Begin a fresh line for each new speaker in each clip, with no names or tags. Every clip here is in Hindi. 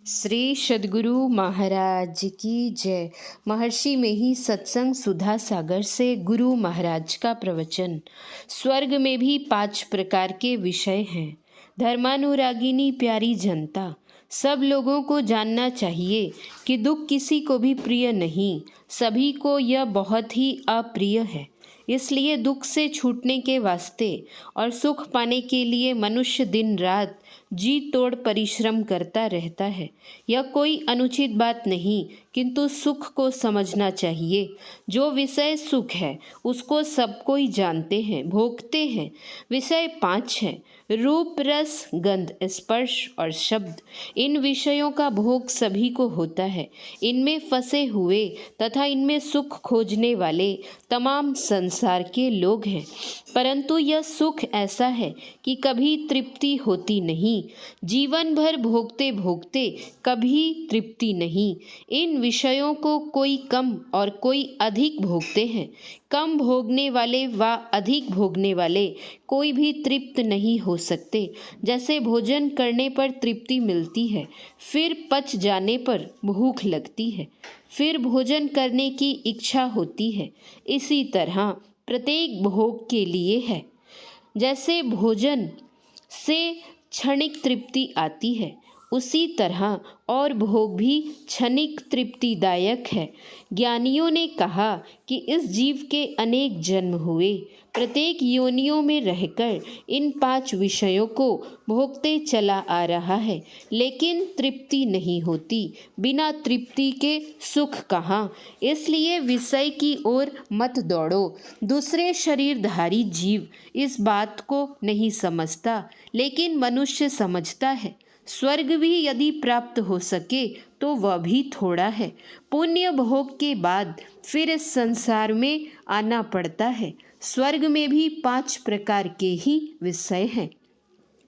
श्री सद्गुरु महाराज की जय। महर्षि में ही सत्संग सुधा सागर से गुरु महाराज का प्रवचन। स्वर्ग में भी 5 प्रकार के विषय हैं। धर्मानुरागिनी प्यारी जनता, सब लोगों को जानना चाहिए कि दुख किसी को भी प्रिय नहीं, सभी को यह बहुत ही अप्रिय है। इसलिए दुख से छूटने के वास्ते और सुख पाने के लिए मनुष्य दिन रात जी तोड़ परिश्रम करता रहता है। यह कोई अनुचित बात नहीं, किंतु सुख को समझना चाहिए। जो विषय सुख है उसको सब कोई जानते हैं, भोगते हैं। विषय 5 हैं: रूप, रस, गंध, स्पर्श और शब्द। इन विषयों का भोग सभी को होता है। इनमें फंसे हुए तथा इनमें सुख खोजने वाले तमाम संसार के लोग हैं। परंतु यह सुख ऐसा है कि कभी तृप्ति होती नहीं। जीवन भर भोगते भोगते कभी तृप्ति नहीं। इन विषयों को कोई कम और कोई अधिक भोगते हैं। कम भोगने वाले व अधिक भोगने वाले कोई भी तृप्त नहीं हो सकते। जैसे भोजन करने पर तृप्ति मिलती है, फिर पच जाने पर भूख लगती है, फिर भोजन करने की इच्छा होती है, इसी तरह प्रत्येक भोग के लिए है। जैसे भोजन से क्षणिक तृप्ति आती है, उसी तरह और भोग भी क्षणिक तृप्तिदायक है। ज्ञानियों ने कहा कि इस जीव के अनेक जन्म हुए, प्रत्येक योनियों में रहकर इन 5 विषयों को भोगते चला आ रहा है, लेकिन तृप्ति नहीं होती। बिना तृप्ति के सुख कहाँ। इसलिए विषय की ओर मत दौड़ो। दूसरे शरीरधारी जीव इस बात को नहीं समझता, लेकिन मनुष्य समझता है। स्वर्ग भी यदि प्राप्त हो सके तो वह भी थोड़ा है। पुण्य भोग के बाद फिर इस संसार में आना पड़ता है। स्वर्ग में भी 5 प्रकार के ही विषय हैं।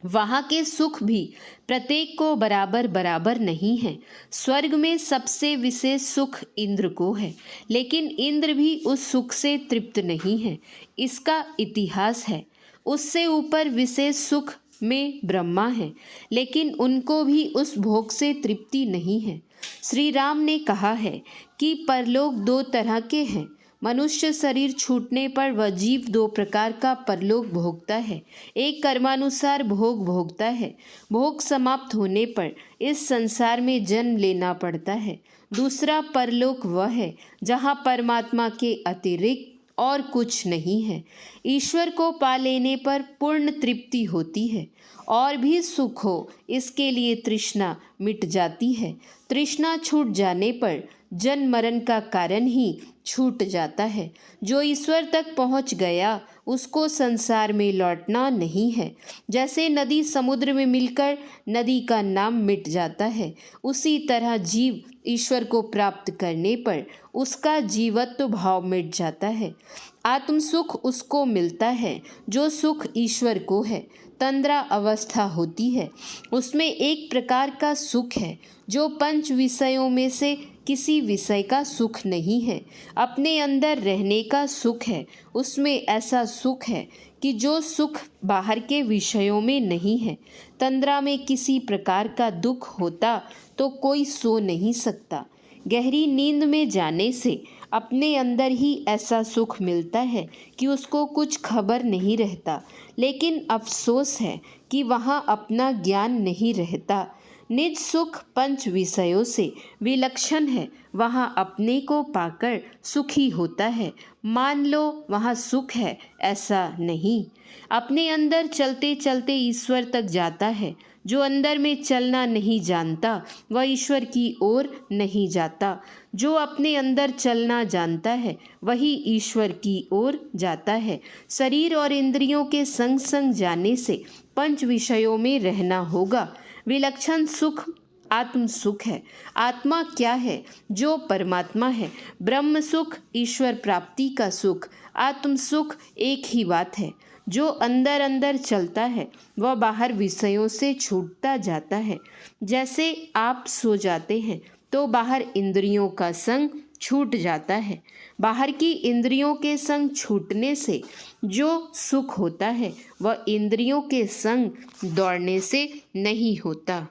वहाँ के सुख भी प्रत्येक को बराबर बराबर नहीं है। स्वर्ग में सबसे विशेष सुख इंद्र को है, लेकिन इंद्र भी उस सुख से तृप्त नहीं है। इसका इतिहास है। उससे ऊपर विशेष सुख में ब्रह्मा है, लेकिन उनको भी उस भोग से तृप्ति नहीं है। श्री राम ने कहा है कि परलोक 2 तरह के हैं। मनुष्य शरीर छूटने पर वह जीव 2 प्रकार का परलोक भोगता है। एक कर्मानुसार भोग भोगता है। भोग समाप्त होने पर इस संसार में जन्म लेना पड़ता है। दूसरा परलोक वह है जहाँ परमात्मा के अतिरिक्त और कुछ नहीं है। ईश्वर को पा लेने पर पूर्ण तृप्ति होती है। और भी सुख हो, इसके लिए तृष्णा मिट जाती है। तृष्णा छूट जाने पर जन्म मरण का कारण ही छूट जाता है। जो ईश्वर तक पहुंच गया उसको संसार में लौटना नहीं है। जैसे नदी समुद्र में मिलकर नदी का नाम मिट जाता है, उसी तरह जीव ईश्वर को प्राप्त करने पर उसका जीवत्व भाव मिट जाता है। आत्म सुख उसको मिलता है जो सुख ईश्वर को है। तंद्रा अवस्था होती है, उसमें एक प्रकार का सुख है जो 5 विषयों में से किसी विषय का सुख नहीं है। अपने अंदर रहने का सुख है। उसमें ऐसा सुख है कि जो सुख बाहर के विषयों में नहीं है। तंद्रा में किसी प्रकार का दुख होता तो कोई सो नहीं सकता। गहरी नींद में जाने से अपने अंदर ही ऐसा सुख मिलता है कि उसको कुछ खबर नहीं रहता, लेकिन अफसोस है कि वहाँ अपना ज्ञान नहीं रहता। निज सुख 5 विषयों से विलक्षण है, वहाँ अपने को पाकर सुखी होता है। मान लो वहाँ सुख है, ऐसा नहीं। अपने अंदर चलते चलते ईश्वर तक जाता है। जो अंदर में चलना नहीं जानता वह ईश्वर की ओर नहीं जाता। जो अपने अंदर चलना जानता है वही ईश्वर की ओर जाता है। शरीर और इंद्रियों के संग संग जाने से 5 विषयों में रहना होगा। विलक्षण सुख आत्म सुख है। आत्मा क्या है? जो परमात्मा है। ब्रह्म सुख ईश्वर प्राप्ति का सुख। आत्म सुख एक ही बात है। जो अंदर अंदर चलता है वह बाहर विषयों से छूटता जाता है। जैसे आप सो जाते हैं तो बाहर इंद्रियों का संग छूट जाता है। बाहर की इंद्रियों के संग छूटने से जो सुख होता है वह इंद्रियों के संग दौड़ने से नहीं होता।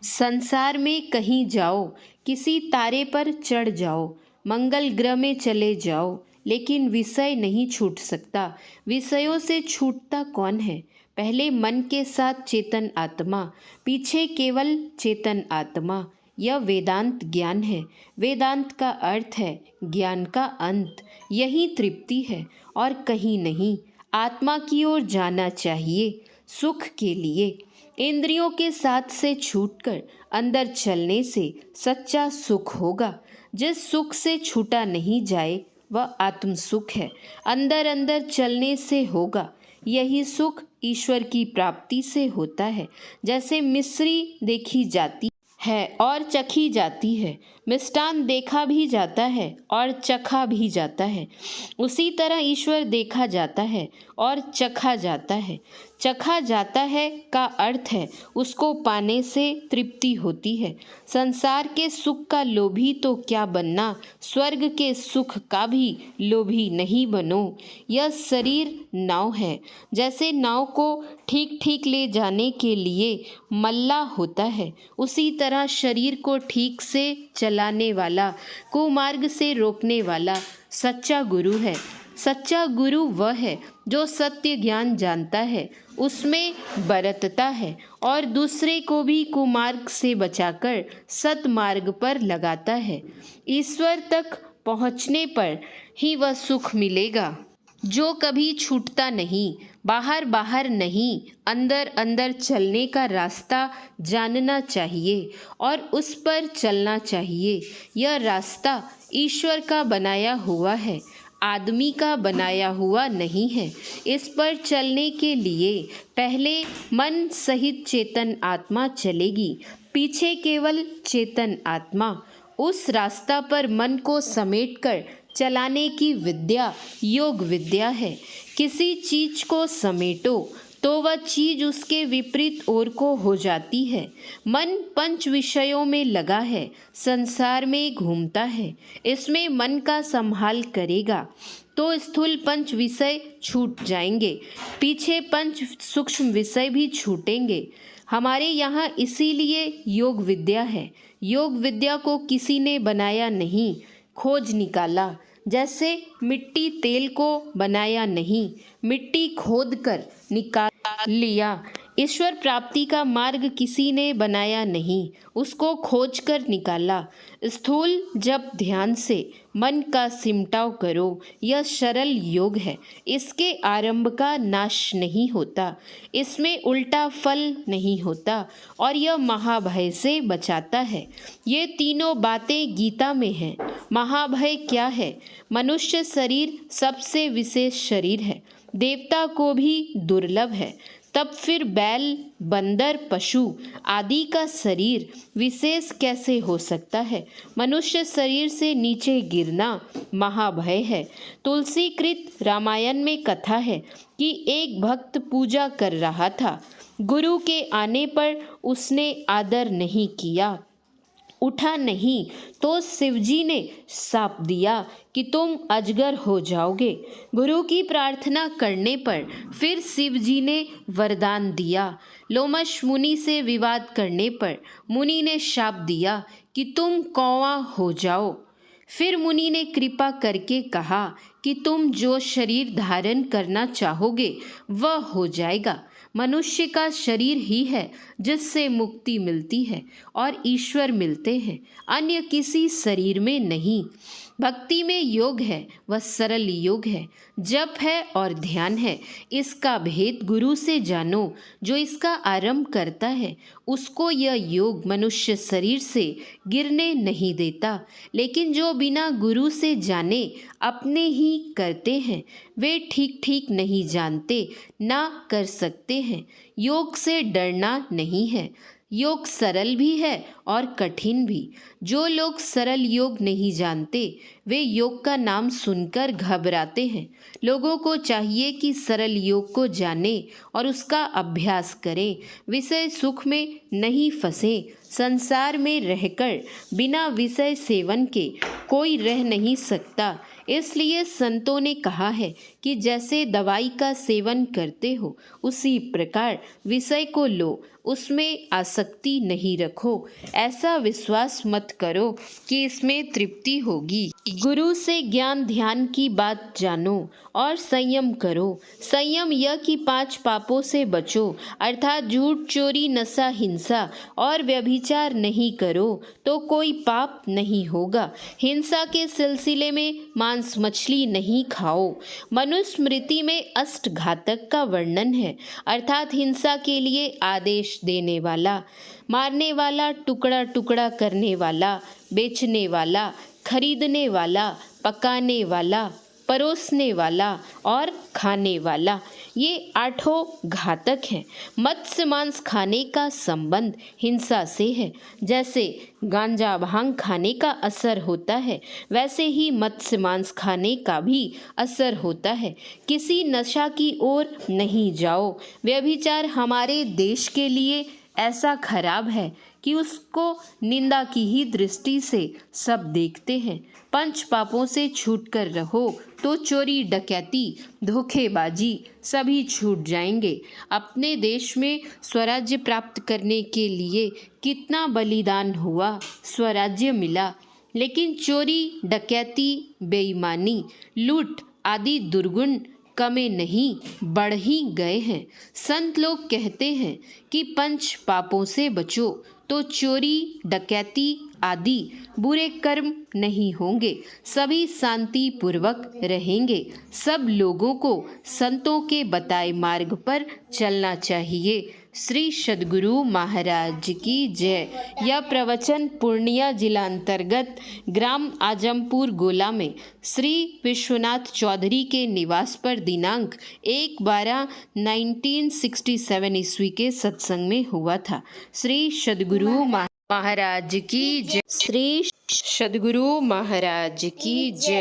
संसार में कहीं जाओ, किसी तारे पर चढ़ जाओ, मंगल ग्रह में चले जाओ, लेकिन विषय नहीं छूट सकता। विषयों से छूटता कौन है? पहले मन के साथ चेतन आत्मा, पीछे केवल चेतन आत्मा। यह वेदांत ज्ञान है। वेदांत का अर्थ है ज्ञान का अंत। यही तृप्ति है और कहीं नहीं। आत्मा की ओर जाना चाहिए सुख के लिए। इंद्रियों के साथ से छूटकर अंदर चलने से सच्चा सुख होगा। जिस सुख से छूटा नहीं जाए वह आत्म सुख है। अंदर अंदर चलने से होगा। यही सुख ईश्वर की प्राप्ति से होता है। जैसे मिश्री देखी जाती है और चखी जाती है, मिष्टान देखा भी जाता है और चखा भी जाता है, उसी तरह ईश्वर देखा जाता है और चखा जाता है। चखा जाता है का अर्थ है उसको पाने से तृप्ति होती है। संसार के सुख का लोभी तो क्या बनना, स्वर्ग के सुख का भी लोभी नहीं बनो। यह शरीर नाव है। जैसे नाव को ठीक ठीक ले जाने के लिए मल्ला होता है, उसी तरह शरीर को ठीक से चलाने वाला, कुमार्ग से रोकने वाला सच्चा गुरु है। सच्चा गुरु वह है जो सत्य ज्ञान जानता है, उसमें बरतता है और दूसरे को भी कुमार्ग से बचाकर सतमार्ग पर लगाता है। ईश्वर तक पहुँचने पर ही वह सुख मिलेगा जो कभी छूटता नहीं। बाहर बाहर नहीं, अंदर अंदर चलने का रास्ता जानना चाहिए और उस पर चलना चाहिए। यह रास्ता ईश्वर का बनाया हुआ है, आदमी का बनाया हुआ नहीं है। इस पर चलने के लिए पहले मन सहित चेतन आत्मा चलेगी, पीछे केवल चेतन आत्मा। उस रास्ता पर मन को समेटकर चलाने की विद्या योग विद्या है। किसी चीज को समेटो तो वह चीज उसके विपरीत ओर को हो जाती है। मन पंच विषयों में लगा है, संसार में घूमता है, इसमें मन का संभाल करेगा तो स्थूल पंच विषय छूट जाएंगे, पीछे पंच सूक्ष्म विषय भी छूटेंगे। हमारे यहाँ इसीलिए योग विद्या है। योग विद्या को किसी ने बनाया नहीं, खोज निकाला। जैसे मिट्टी तेल को बनाया नहीं, मिट्टी खोद कर निकाल लिया। ईश्वर प्राप्ति का मार्ग किसी ने बनाया नहीं, उसको खोज कर निकाला। स्थूल जब ध्यान से मन का सिमटाव करो, यह सरल योग है। इसके आरंभ का नाश नहीं होता, इसमें उल्टा फल नहीं होता और यह महाभय से बचाता है। ये तीनों बातें गीता में हैं। महाभय क्या है? मनुष्य शरीर सबसे विशेष शरीर है, देवता को भी दुर्लभ है। तब फिर बैल, बंदर, पशु आदि का शरीर विशेष कैसे हो सकता है? मनुष्य शरीर से नीचे गिरना महाभय है। तुलसी कृत रामायण में कथा है कि एक भक्त पूजा कर रहा था। गुरु के आने पर उसने आदर नहीं किया, उठा नहीं तो शिवजी ने शाप दिया कि तुम अजगर हो जाओगे। गुरु की प्रार्थना करने पर फिर शिवजी ने वरदान दिया। लोमश मुनि से विवाद करने पर मुनि ने शाप दिया कि तुम कौवा हो जाओ। फिर मुनि ने कृपा करके कहा कि तुम जो शरीर धारण करना चाहोगे वह हो जाएगा। मनुष्य का शरीर ही है जिससे मुक्ति मिलती है और ईश्वर मिलते हैं, अन्य किसी शरीर में नहीं। भक्ति में योग है, वह सरल योग है, जप है और ध्यान है। इसका भेद गुरु से जानो। जो इसका आरंभ करता है उसको यह योग मनुष्य शरीर से गिरने नहीं देता, लेकिन जो बिना गुरु से जाने अपने ही करते हैं वे ठीक ठीक नहीं जानते, ना कर सकते हैं। योग से डरना नहीं है। योग सरल भी है और कठिन भी। जो लोग सरल योग नहीं जानते वे योग का नाम सुनकर घबराते हैं। लोगों को चाहिए कि सरल योग को जाने और उसका अभ्यास करें, विषय सुख में नहीं फंसे। संसार में रहकर बिना विषय सेवन के कोई रह नहीं सकता। इसलिए संतों ने कहा है कि जैसे दवाई का सेवन करते हो उसी प्रकार विषय को लो उसमें आसक्ति नहीं रखो। ऐसा विश्वास मत करो कि इसमें तृप्ति होगी। गुरु से ज्ञान ध्यान की बात जानो और संयम करो। संयम यह कि 5 पापों से बचो, अर्थात झूठ, चोरी, नशा, हिंसा और व्यभिचार नहीं करो तो कोई पाप नहीं होगा। हिंसा के सिलसिले में मांस मछली नहीं खाओ। मनुस्मृति में अष्ट घातक का वर्णन है, अर्थात हिंसा के लिए आदेश देने वाला, मारने वाला, टुकड़ा टुकड़ा करने वाला, बेचने वाला, खरीदने वाला, पकाने वाला, परोसने वाला और खाने वाला, ये 8 घातक हैं। मत्स्य मांस खाने का संबंध हिंसा से है। जैसे गांजा भांग खाने का असर होता है, वैसे ही मत्स्य मांस खाने का भी असर होता है। किसी नशा की ओर नहीं जाओ। व्यभिचार हमारे देश के लिए ऐसा खराब है कि उसको निंदा की ही दृष्टि से सब देखते हैं। 5 पापों से छूटकर रहो तो चोरी, डकैती, धोखेबाजी सभी छूट जाएंगे। अपने देश में स्वराज्य प्राप्त करने के लिए कितना बलिदान हुआ, स्वराज्य मिला, लेकिन चोरी, डकैती, बेईमानी, लूट आदि दुर्गुण कमे नहीं बढ़ ही गए हैं। संत लोग कहते हैं कि 5 पापों से बचो तो चोरी, डकैती आदि बुरे कर्म नहीं होंगे, सभी शांति पूर्वक रहेंगे। सब लोगों को संतों के बताए मार्ग पर चलना चाहिए। श्री सद्गुरु महाराज की जय। यह प्रवचन पूर्णिया जिला अंतर्गत ग्राम आजमपुर गोला में श्री विश्वनाथ चौधरी के निवास पर दिनांक 1/12/1967 ईस्वी के सत्संग में हुआ था। श्री सद्गुरु महाराज की जय। श्री सद्गुरु महाराज की जय।